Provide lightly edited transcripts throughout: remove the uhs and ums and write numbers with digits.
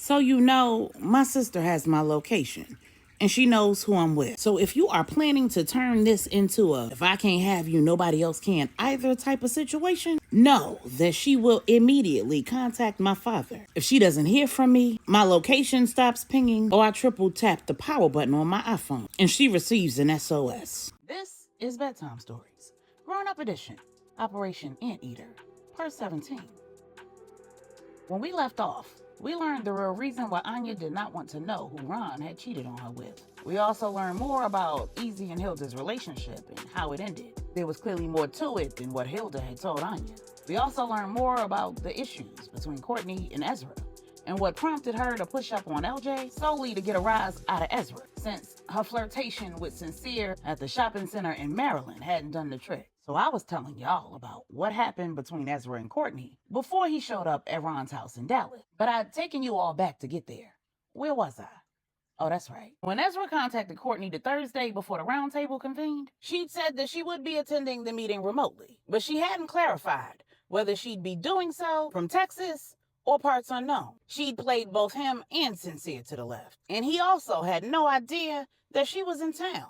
So you know, my sister has my location, and she knows who I'm with. So if you are planning to turn this into a if I can't have you, nobody else can either type of situation, know that she will immediately contact my father. If she doesn't hear from me, my location stops pinging, or I triple tap the power button on my iPhone, and she receives an SOS. This is Bedtime Stories, Grownup Edition, Operation Anteater, Part 17. When we left off, we learned the real reason why Anya did not want to know who Ron had cheated on her with. We also learned more about Easy and Hilda's relationship and how it ended. There was clearly more to it than what Hilda had told Anya. We also learned more about the issues between Courtney and Ezra, and what prompted her to push up on LJ solely to get a rise out of Ezra, since her flirtation with Sincere at the shopping center in Maryland hadn't done the trick. So I was telling y'all about what happened between Ezra and Courtney before he showed up at Ron's house in Dallas. But I'd taken you all back to get there. Where was I? Oh, that's right. When Ezra contacted Courtney the Thursday before the roundtable convened, she'd said that she would be attending the meeting remotely, but she hadn't clarified whether she'd be doing so from Texas or parts unknown. She'd played both him and Sincere to the left, and he also had no idea that she was in town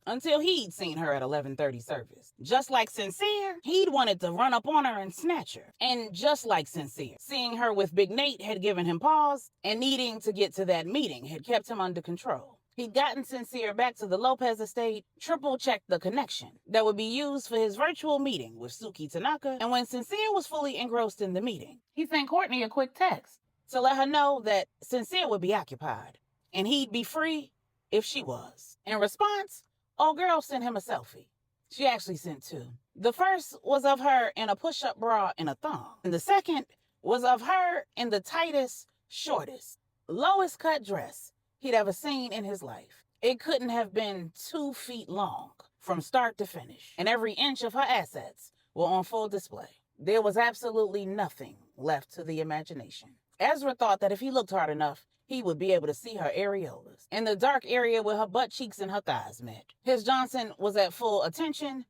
until he'd seen her at 11:30 service. Just like Sincere, he'd wanted to run up on her and snatch her. And just like Sincere, seeing her with Big Nate had given him pause, and needing to get to that meeting had kept him under control. He'd gotten Sincere back to the Lopez estate, triple-checked the connection that would be used for his virtual meeting with Suki Tanaka, and when Sincere was fully engrossed in the meeting, he sent Courtney a quick text to let her know that Sincere would be occupied, and he'd be free if she was. In response, old girl sent him a selfie. She actually sent two. The first was of her in a push-up bra and a thong, and the second was of her in the tightest, shortest, lowest cut dress he'd ever seen in his life. It couldn't have been 2 feet long from start to finish, and every inch of her assets were on full display. There was absolutely nothing left to the imagination. Ezra thought that if he looked hard enough, he would be able to see her areolas in the dark area where her butt cheeks and her thighs met. His Johnson was at full attention,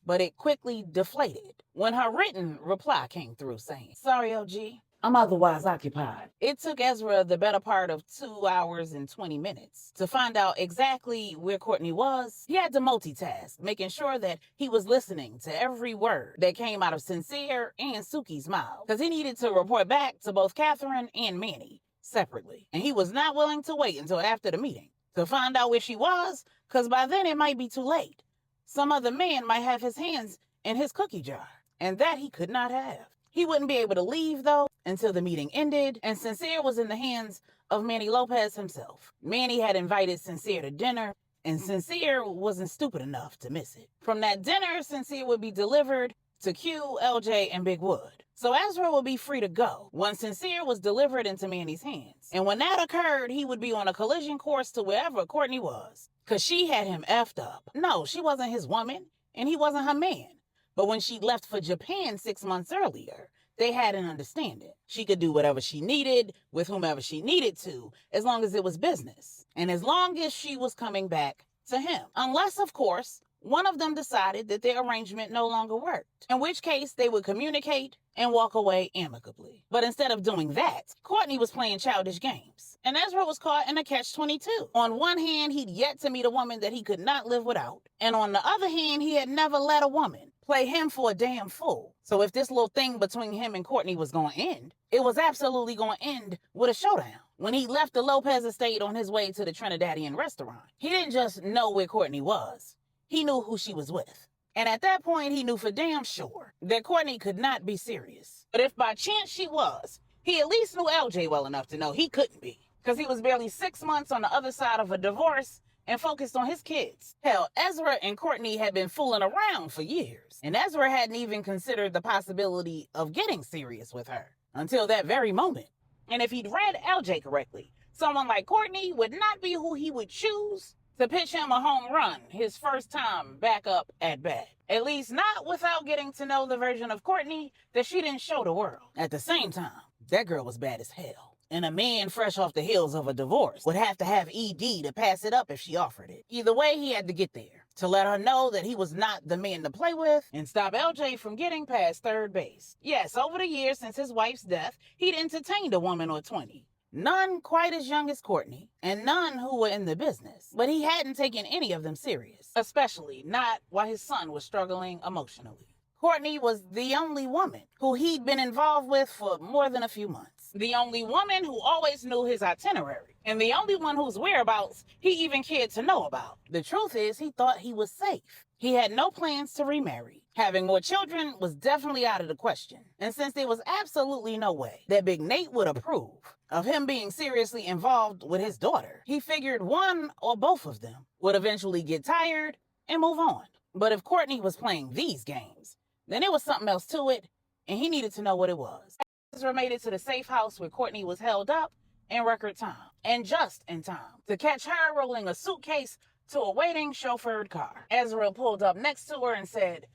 but it quickly deflated when her written reply came through saying, "Sorry, OG, I'm otherwise occupied." It took Ezra the better part of 2 hours and 20 minutes to find out exactly where Courtney was. He had to multitask, making sure that he was listening to every word that came out of Sincere and Suki's mouth, because he needed to report back to both Catherine and Manny separately. And he was not willing to wait until after the meeting to find out where she was, because by then it might be too late. Some other man might have his hands in his cookie jar, and that he could not have. He wouldn't be able to leave, though, until the meeting ended, and Sincere was in the hands of Manny Lopez himself. Manny had invited Sincere to dinner, and Sincere wasn't stupid enough to miss it. From that dinner, Sincere would be delivered to Q, LJ, and Big Wood. So Ezra would be free to go once Sincere was delivered into Manny's hands. And when that occurred, he would be on a collision course to wherever Courtney was, because she had him effed up. No, she wasn't his woman, and he wasn't her man. But when she left for Japan 6 months earlier, they had an understanding. She could do whatever she needed with whomever she needed to, as long as it was business, and as long as she was coming back to him. Unless, of course, one of them decided that their arrangement no longer worked, in which case they would communicate and walk away amicably. But instead of doing that, Courtney was playing childish games, and Ezra was caught in a catch-22. On one hand, he'd yet to meet a woman that he could not live without, and on the other hand, he had never let a woman play him for a damn fool. So if this little thing between him and Courtney was going to end, it was absolutely going to end with a showdown. When he left the Lopez estate on his way to the Trinidadian restaurant, he didn't just know where Courtney was. He knew who she was with. And at that point, he knew for damn sure that Courtney could not be serious. But if by chance she was, he at least knew LJ well enough to know he couldn't be, because he was barely 6 months on the other side of a divorce and focused on his kids. Hell, Ezra and Courtney had been fooling around for years, and Ezra hadn't even considered the possibility of getting serious with her until that very moment. And if he'd read LJ correctly, someone like Courtney would not be who he would choose to pitch him a home run his first time back up at bat. At least not without getting to know the version of Courtney that she didn't show the world. At the same time, that girl was bad as hell. And a man fresh off the heels of a divorce would have to have ED to pass it up if she offered it. Either way, he had to get there to let her know that he was not the man to play with and stop LJ from getting past third base. Yes, over the years since his wife's death, he'd entertained a woman or 20. None quite as young as Courtney, and none who were in the business. But he hadn't taken any of them serious, especially not while his son was struggling emotionally. Courtney was the only woman who he'd been involved with for more than a few months. The only woman who always knew his itinerary. And the only one whose whereabouts he even cared to know about. The truth is, he thought he was safe. He had no plans to remarry. Having more children was definitely out of the question. And since there was absolutely no way that Big Nate would approve of him being seriously involved with his daughter, he figured one or both of them would eventually get tired and move on. But if Courtney was playing these games, then there was something else to it, and he needed to know what it was. Ezra made it to the safe house where Courtney was held up in record time, and just in time to catch her rolling a suitcase to a waiting chauffeured car. Ezra pulled up next to her and said,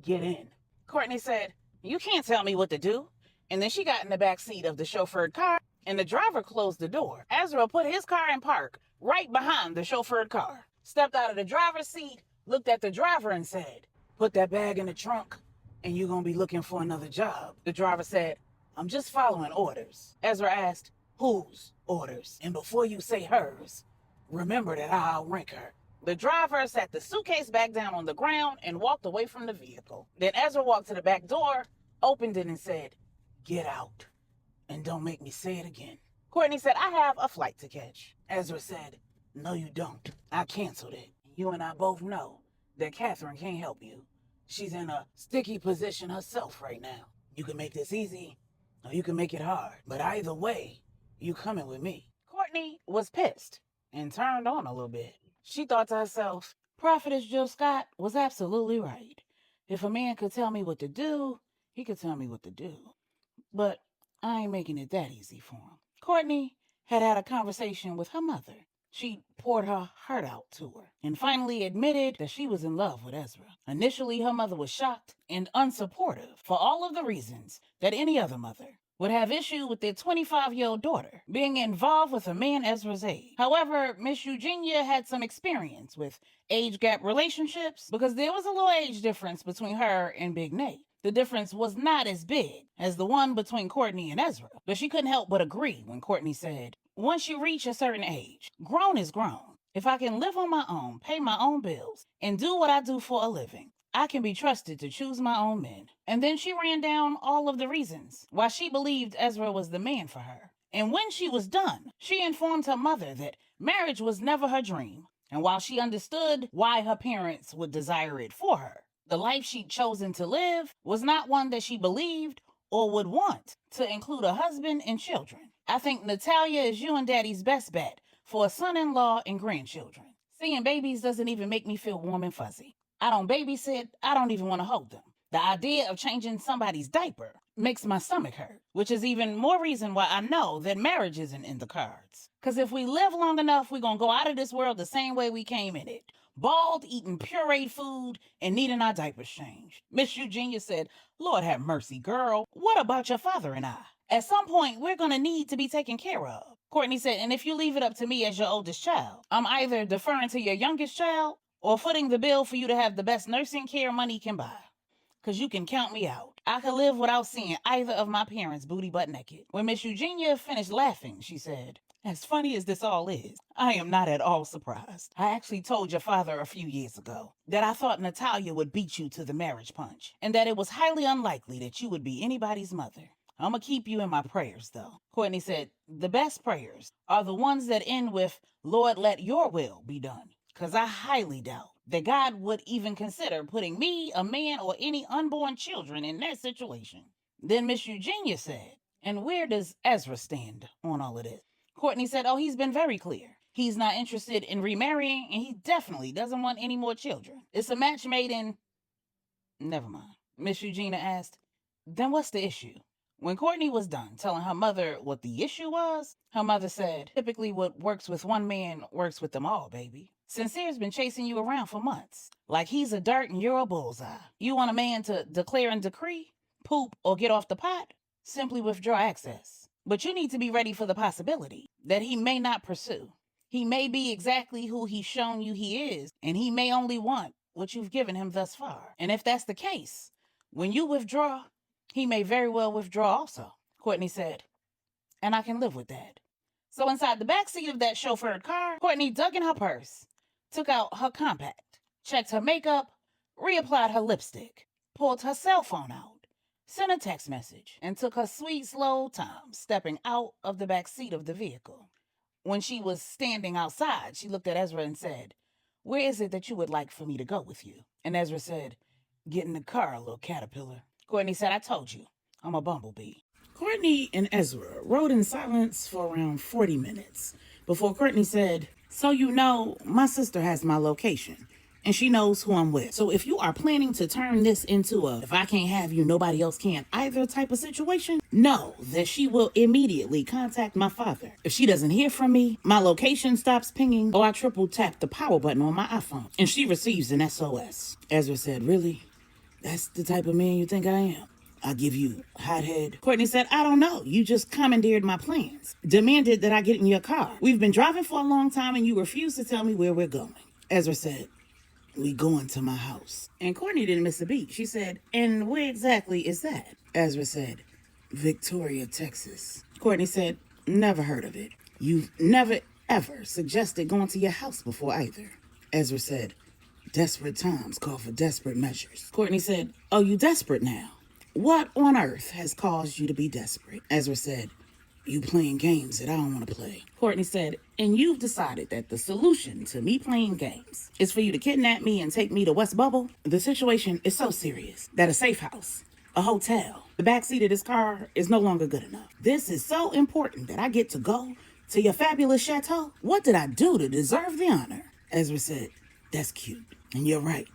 "Get in." Courtney said, "You can't tell me what to do." And then she got in the back seat of the chauffeured car, and the driver closed the door. Ezra put his car in park right behind the chauffeured car, stepped out of the driver's seat, looked at the driver and said, "Put that bag in the trunk, and you're going to be looking for another job." The driver said, "I'm just following orders." Ezra asked, "Whose orders? And before you say hers, remember that I outrank her." The driver sat the suitcase back down on the ground and walked away from the vehicle. Then Ezra walked to the back door, opened it, and said, "Get out, and don't make me say it again." Courtney said, "I have a flight to catch." Ezra said, "No, you don't. I canceled it. You and I both know that Catherine can't help you. She's in a sticky position herself right now. You can make this easy, or you can make it hard. But either way, you coming with me." Courtney was pissed and turned on a little bit. She thought to herself, Prophetess Jill Scott was absolutely right. If a man could tell me what to do, he could tell me what to do. But I ain't making it that easy for him. Courtney had had a conversation with her mother. She poured her heart out to her and finally admitted that she was in love with Ezra. Initially, her mother was shocked and unsupportive for all of the reasons that any other mother would have issue with their 25-year-old daughter being involved with a man Ezra's age. However, Miss Eugenia had some experience with age gap relationships because there was a little age difference between her and Big Nate. The difference was not as big as the one between Courtney and Ezra, but she couldn't help but agree when Courtney said, "Once you reach a certain age, grown is grown. If I can live on my own, pay my own bills, and do what I do for a living, I can be trusted to choose my own men." And then she ran down all of the reasons why she believed Ezra was the man for her. And when she was done, she informed her mother that marriage was never her dream. And while she understood why her parents would desire it for her, the life she'd chosen to live was not one that she believed or would want to include a husband and children. I think Natalia is you and Daddy's best bet for a son-in-law and grandchildren. Seeing babies doesn't even make me feel warm and fuzzy. I don't babysit. I don't even want to hold them. The idea of changing somebody's diaper makes my stomach hurt, which is even more reason why I know that marriage isn't in the cards. Because if we live long enough, we're going to go out of this world the same way we came in it. Bald, eating pureed food, and needing our diapers changed. Miss Eugenia said, "Lord have mercy, girl. What about your father and I? At some point, we're going to need to be taken care of." Courtney said, "And if you leave it up to me as your oldest child, I'm either deferring to your youngest child or footing the bill for you to have the best nursing care money can buy. Because you can count me out. I could live without seeing either of my parents booty butt naked." When Miss Eugenia finished laughing, she said, "As funny as this all is, I am not at all surprised. I actually told your father a few years ago that I thought Natalia would beat you to the marriage punch, and that it was highly unlikely that you would be anybody's mother. I'm going to keep you in my prayers, though." Courtney said, "The best prayers are the ones that end with, 'Lord, let your will be done.' Because I highly doubt that God would even consider putting me, a man, or any unborn children in that situation." Then Miss Eugenia said, "And where does Ezra stand on all of this?" Courtney said, "Oh, he's been very clear. He's not interested in remarrying, and he definitely doesn't want any more children. It's a match made in..." Never mind. Miss Eugenia asked, "Then what's the issue?" When Courtney was done telling her mother what the issue was, her mother said, "Typically what works with one man works with them all, baby. Sincere's been chasing you around for months, like he's a dart and you're a bullseye. You want a man to declare and decree, poop, or get off the pot? Simply withdraw access. But you need to be ready for the possibility that he may not pursue. He may be exactly who he's shown you he is, and he may only want what you've given him thus far. And if that's the case, when you withdraw, he may very well withdraw also." Courtney said, "And I can live with that. So inside the back seat of that chauffeured car, Courtney dug in her purse, took out her compact, checked her makeup, reapplied her lipstick, pulled her cell phone out, sent a text message, and took her sweet, slow time stepping out of the back seat of the vehicle. When she was standing outside, she looked at Ezra and said, "Where is it that you would like for me to go with you?" And Ezra said, "Get in the car, little caterpillar." Courtney said, "I told you, I'm a bumblebee." Courtney and Ezra rode in silence for around 40 minutes before Courtney said, "So you know, my sister has my location, and she knows who I'm with. So if you are planning to turn this into a if I can't have you, nobody else can either type of situation, know that she will immediately contact my father. If she doesn't hear from me, my location stops pinging, or I triple tap the power button on my iPhone, and she receives an SOS." Ezra said, "Really? That's the type of man you think I am? I'll give you hothead." Courtney said, "I don't know. You just commandeered my plans. Demanded that I get in your car. We've been driving for a long time and you refuse to tell me where we're going." Ezra said, "We going to my house." And Courtney didn't miss a beat. She said, "And where exactly is that?" Ezra said, "Victoria, Texas." Courtney said, "Never heard of it. You've never, ever suggested going to your house before either." Ezra said, "Desperate times call for desperate measures." Courtney said, "Oh, you desperate now? What on earth has caused you to be desperate?" Ezra said, "You playing games that I don't want to play." Courtney said, "And you've decided that the solution to me playing games is for you to kidnap me and take me to West Bubble? The situation is so serious that a safe house, a hotel, the backseat of this car is no longer good enough. This is so important that I get to go to your fabulous chateau. What did I do to deserve the honor?" Ezra said, "That's cute. And you're right.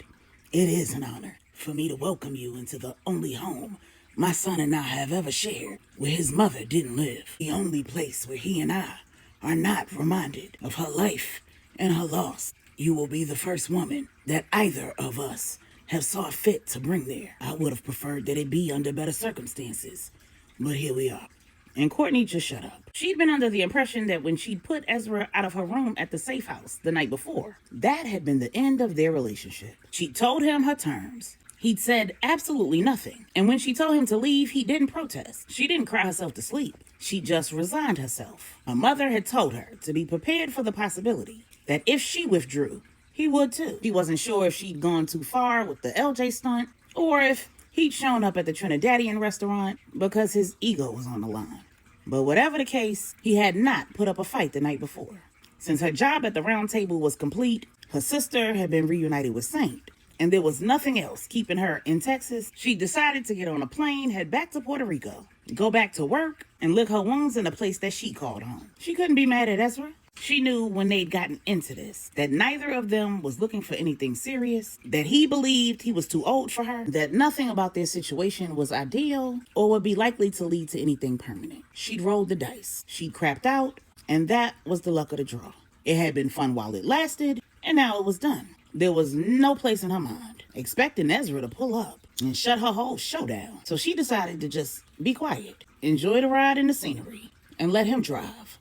It is an honor for me to welcome you into the only home my son and I have ever shared where his mother didn't live. The only place where he and I are not reminded of her life and her loss. You will be the first woman that either of us have saw fit to bring there. I would have preferred that it be under better circumstances, but here we are." And Courtney just shut up. She'd been under the impression that when she'd put Ezra out of her room at the safe house the night before, that had been the end of their relationship. She'd told him her terms. He'd said absolutely nothing. And when she told him to leave, he didn't protest. She didn't cry herself to sleep. She just resigned herself. Her mother had told her to be prepared for the possibility that if she withdrew, he would too. She wasn't sure if she'd gone too far with the LJ stunt, or if he'd shown up at the Trinidadian restaurant because his ego was on the line. But whatever the case, he had not put up a fight the night before. Since her job at the round table was complete, her sister had been reunited with Saint, and there was nothing else keeping her in Texas, she decided to get on a plane, head back to Puerto Rico, go back to work, and lick her wounds in a place that she called home. She couldn't be mad at Ezra. She knew when they'd gotten into this that neither of them was looking for anything serious, that he believed he was too old for her, that nothing about their situation was ideal or would be likely to lead to anything permanent. She'd rolled the dice. She'd crapped out, and that was the luck of the draw. It had been fun while it lasted, and now it was done. There was no place in her mind expecting Ezra to pull up and shut her whole show down. So she decided to just be quiet, enjoy the ride and the scenery, and let him drive.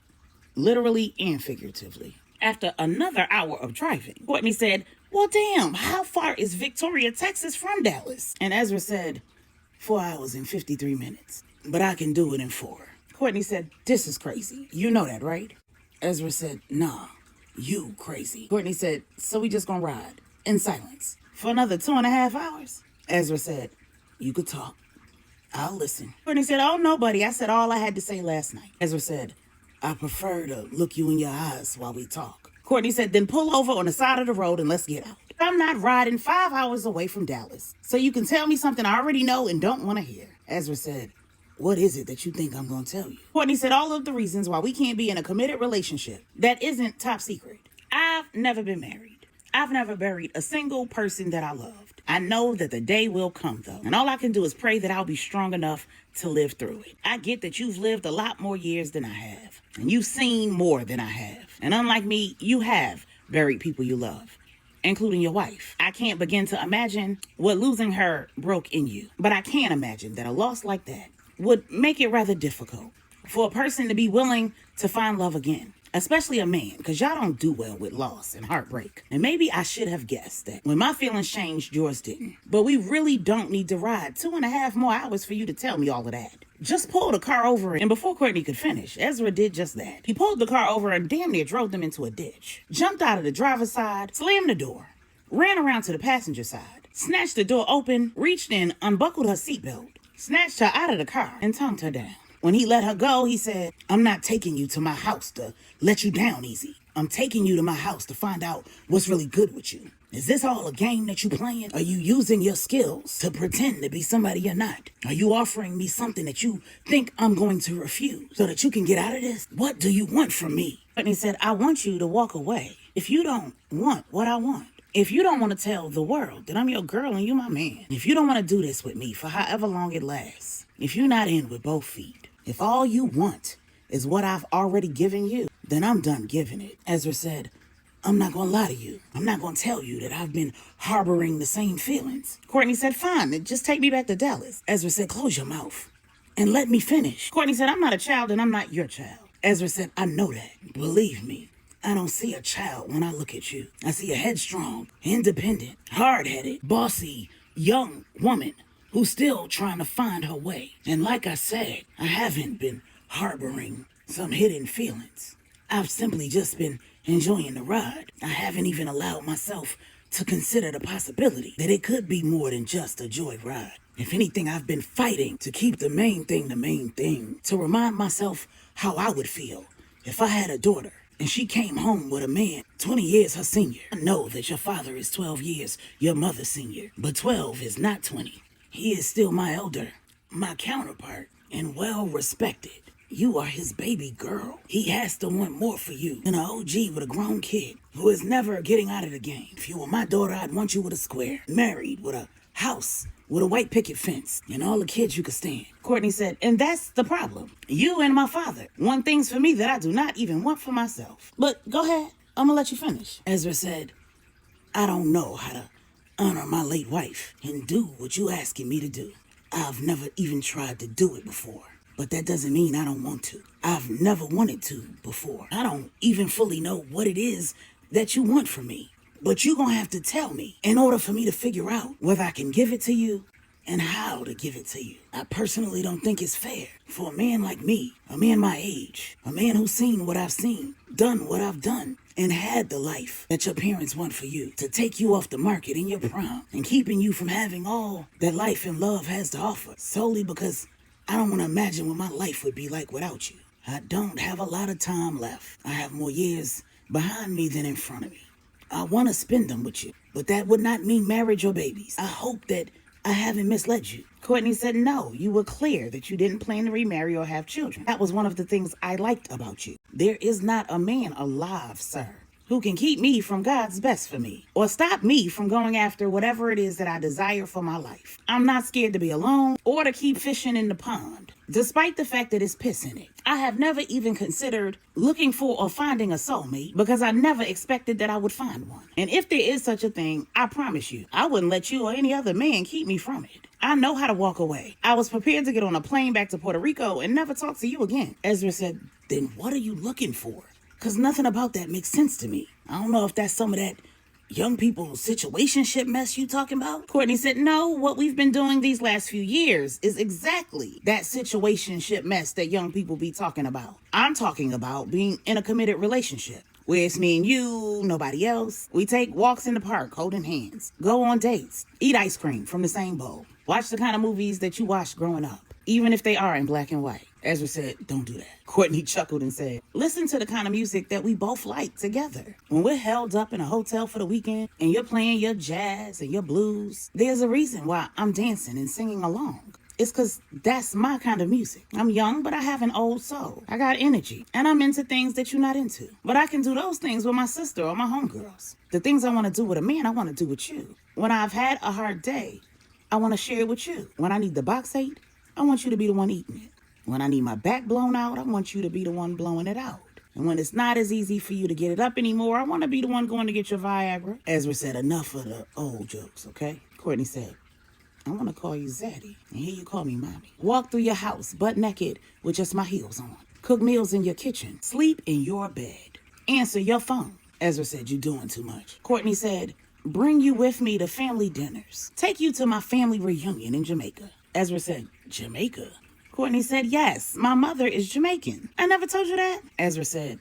Literally and figuratively. After another hour of driving, Courtney said, "Well, damn, how far is Victoria, Texas from Dallas?" And Ezra said, 4 hours and 53 minutes. But I can do it in 4. Courtney said, "This is crazy. You know that, right?" Ezra said, "Nah, you crazy." Courtney said, "So we just gonna ride in silence for another 2.5 hours?" Ezra said, "You could talk. I'll listen." Courtney said, "Oh, no, buddy. I said all I had to say last night." Ezra said, "I prefer to look you in your eyes while we talk." Courtney said, "Then pull over on the side of the road and let's get out. I'm not riding 5 hours away from Dallas, so you can tell me something I already know and don't want to hear." Ezra said, "What is it that you think I'm going to tell you?" Courtney said, "All of the reasons why we can't be in a committed relationship that isn't top secret. I've never been married. I've never buried a single person that I loved. I know that the day will come, though, and all I can do is pray that I'll be strong enough to live through it. I get that you've lived a lot more years than I have, and you've seen more than I have. And unlike me, you have buried people you love, including your wife. I can't begin to imagine what losing her broke in you, but I can imagine that a loss like that would make it rather difficult for a person to be willing to find love again. especially a man, because y'all don't do well with loss and heartbreak. And maybe I should have guessed that when my feelings changed, yours didn't. But we really don't need to ride 2.5 more hours for you to tell me all of that. Just pull the car over, and before Courtney could finish, Ezra did just that. He pulled the car over and damn near drove them into a ditch. Jumped out of the driver's side, slammed the door, ran around to the passenger side, snatched the door open, reached in, unbuckled her seatbelt, snatched her out of the car, and tongued her down. When he let her go, he said, "I'm not taking you to my house to let you down easy. I'm taking you to my house to find out what's really good with you. Is this all a game that you playing? Are you using your skills to pretend to be somebody you're not? Are you offering me something that you think I'm going to refuse so that you can get out of this? What do you want from me?" And he said, "I want you to walk away if you don't want what I want. If you don't want to tell the world that I'm your girl and you my man. If you don't want to do this with me for however long it lasts. If you're not in with both feet. If all you want is what I've already given you, then I'm done giving it." Ezra said, "I'm not going to lie to you. I'm not going to tell you that I've been harboring the same feelings." Courtney said, "Fine, then just take me back to Dallas." Ezra said, "Close your mouth and let me finish." Courtney said, "I'm not a child and I'm not your child." Ezra said, "I know that. Believe me. I don't see a child when I look at you. I see a headstrong, independent, hard-headed, bossy, young woman who's still trying to find her way. And like I said, I haven't been harboring some hidden feelings. I've simply just been enjoying the ride. I haven't even allowed myself to consider the possibility that it could be more than just a joy ride. If anything, I've been fighting to keep the main thing, to remind myself how I would feel if I had a daughter and she came home with a man 20 years her senior. I know that your father is 12 years your mother's senior, but 12 is not 20. He is still my elder, my counterpart, and well respected. You are his baby girl. He has to want more for you than an OG with a grown kid who is never getting out of the game. If you were my daughter, I'd want you with a square, married, with a house, with a white picket fence, and all the kids you could stand." Courtney said, "And that's the problem. You and my father want things for me that I do not even want for myself. But go ahead, I'm gonna let you finish." Ezra said, "I don't know how to honor my late wife and do what you asking me to do. I've never even tried to do it before. But that doesn't mean I don't want to. I've never wanted to before. I don't even fully know what it is that you want from me. But you're gonna have to tell me in order for me to figure out whether I can give it to you and how to give it to you. I personally don't think it's fair for a man like me, a man my age, a man who's seen what I've seen, done what I've done, and had the life that your parents want for you, to take you off the market in your prime and keeping you from having all that life and love has to offer, solely because I don't want to imagine what my life would be like without you. I don't have a lot of time left. I have more years behind me than in front of me. I want to spend them with you, but that would not mean marriage or babies. I hope that I haven't misled you." Courtney said, "No, you were clear that you didn't plan to remarry or have children. That was one of the things I liked about you. There is not a man alive, sir, who can keep me from God's best for me or stop me from going after whatever it is that I desire for my life. I'm not scared to be alone or to keep fishing in the pond, despite the fact that it's piss in it. I have never even considered looking for or finding a soulmate because I never expected that I would find one. And if there is such a thing, I promise you, I wouldn't let you or any other man keep me from it. I know how to walk away. I was prepared to get on a plane back to Puerto Rico and never talk to you again." Ezra said, "Then what are you looking for? Because nothing about that makes sense to me. I don't know if that's some of that young people situationship mess you talking about?" Courtney said, "No, what we've been doing these last few years is exactly that situationship mess that young people be talking about. I'm talking about being in a committed relationship where it's me and you, nobody else. We take walks in the park holding hands, go on dates, eat ice cream from the same bowl, watch the kind of movies that you watched growing up, even if they are in black and white." Ezra said, "Don't do that." Courtney chuckled and said, "Listen to the kind of music that we both like together. When we're held up in a hotel for the weekend and you're playing your jazz and your blues, there's a reason why I'm dancing and singing along. It's because that's my kind of music. I'm young, but I have an old soul. I got energy, and I'm into things that you're not into. But I can do those things with my sister or my homegirls. The things I want to do with a man, I want to do with you. When I've had a hard day, I want to share it with you. When I need the box ate, I want you to be the one eating it. When I need my back blown out, I want you to be the one blowing it out. And when it's not as easy for you to get it up anymore, I want to be the one going to get your Viagra." Ezra said, "Enough of the old jokes, okay?" Courtney said, "I want to call you Zaddy, and here you call me Mommy. Walk through your house butt naked with just my heels on. cook meals in your kitchen, sleep in your bed, answer your phone. Ezra said, you doing too much. Courtney said, bring you with me to family dinners, take you to my family reunion in Jamaica. Ezra said, Jamaica? Courtney said, yes, my mother is Jamaican. I never told you that? Ezra said,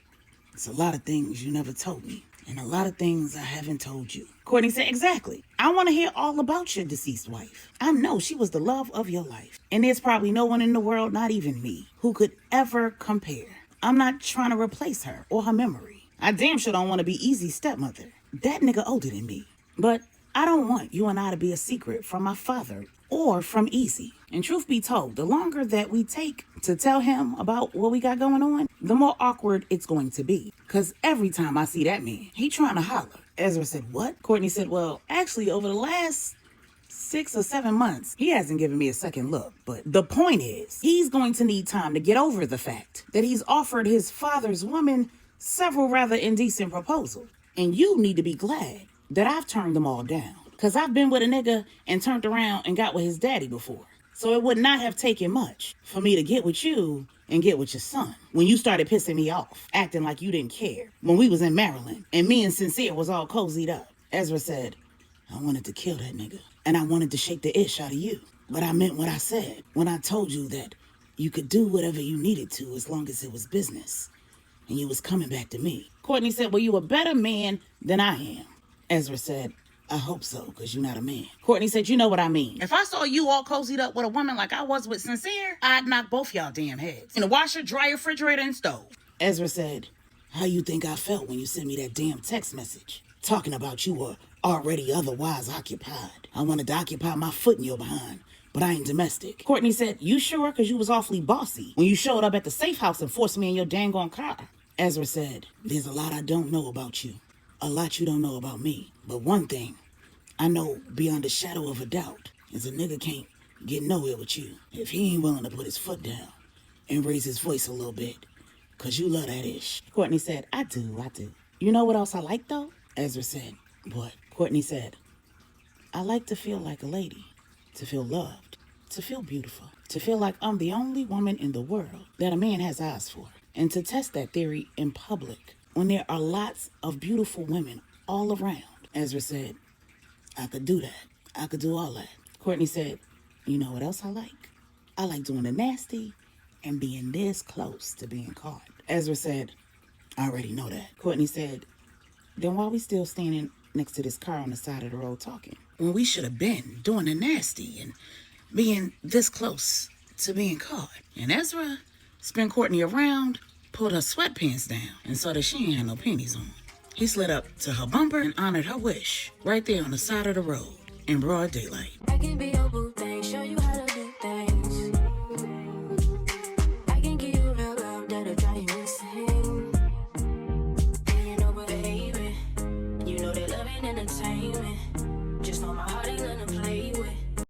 it's a lot of things you never told me, and a lot of things I haven't told you. Courtney said, exactly. I want to hear all about your deceased wife. I know she was the love of your life, and there's probably no one in the world, not even me, who could ever compare. I'm not trying to replace her or her memory. I damn sure don't want to be Easy's stepmother. That nigga older than me. But I don't want you and I to be a secret from my father or from Easy. And truth be told, the longer that we take to tell him about what we got going on, the more awkward it's going to be. Because every time I see that man, he trying to holler. Ezra said, what? Courtney said, well, actually, over the last 6 or 7 months, he hasn't given me a second look. But the point is, he's going to need time to get over the fact that he's offered his father's woman several rather indecent proposals. And you need to be glad that I've turned them all down. Because I've been with a nigga and turned around and got with his daddy before. So it would not have taken much for me to get with you and get with your son. When you started pissing me off, acting like you didn't care. When we was in Maryland and me and Sincere was all cozied up. Ezra said, I wanted to kill that nigga. And I wanted to shake the ish out of you. But I meant what I said when I told you that you could do whatever you needed to as long as it was business. And you was coming back to me. Courtney said, well, you a better man than I am. Ezra said, I hope so, because you're not a man. Courtney said, you know what I mean. If I saw you all cozied up with a woman like I was with Sincere, I'd knock both y'all damn heads in the washer, dryer, refrigerator, and stove. Ezra said, how you think I felt when you sent me that damn text message? Talking about you were already otherwise occupied. I wanted to occupy my foot in your behind, but I ain't domestic. Courtney said, you sure? Because you was awfully bossy when you showed up at the safe house and forced me in your dang on car. Ezra said, there's a lot I don't know about you. A lot you don't know about me. But one thing I know beyond a shadow of a doubt is a nigga can't get nowhere with you if he ain't willing to put his foot down and raise his voice a little bit. Because you love that ish. Courtney said, I do. You know what else I like though? Ezra said, what? Courtney said, I like to feel like a lady. To feel loved. To feel beautiful. To feel like I'm the only woman in the world that a man has eyes for. And to test that theory in public when there are lots of beautiful women all around. Ezra said, I could do that. I could do all that. Courtney said, you know what else I like? I like doing the nasty and being this close to being caught. Ezra said, I already know that. Courtney said, then why are we still standing next to this car on the side of the road talking? When we should have been doing the nasty and being this close to being caught. And Ezra spun Courtney around, pulled her sweatpants down, and saw that she ain't had no panties on. He slid up to her bumper and honored her wish right there on the side of the road in broad daylight. I can be your boo thing, show you how to do things. I can give you real love that'll drive you insane. And you know, baby, you know that love ain't entertainment.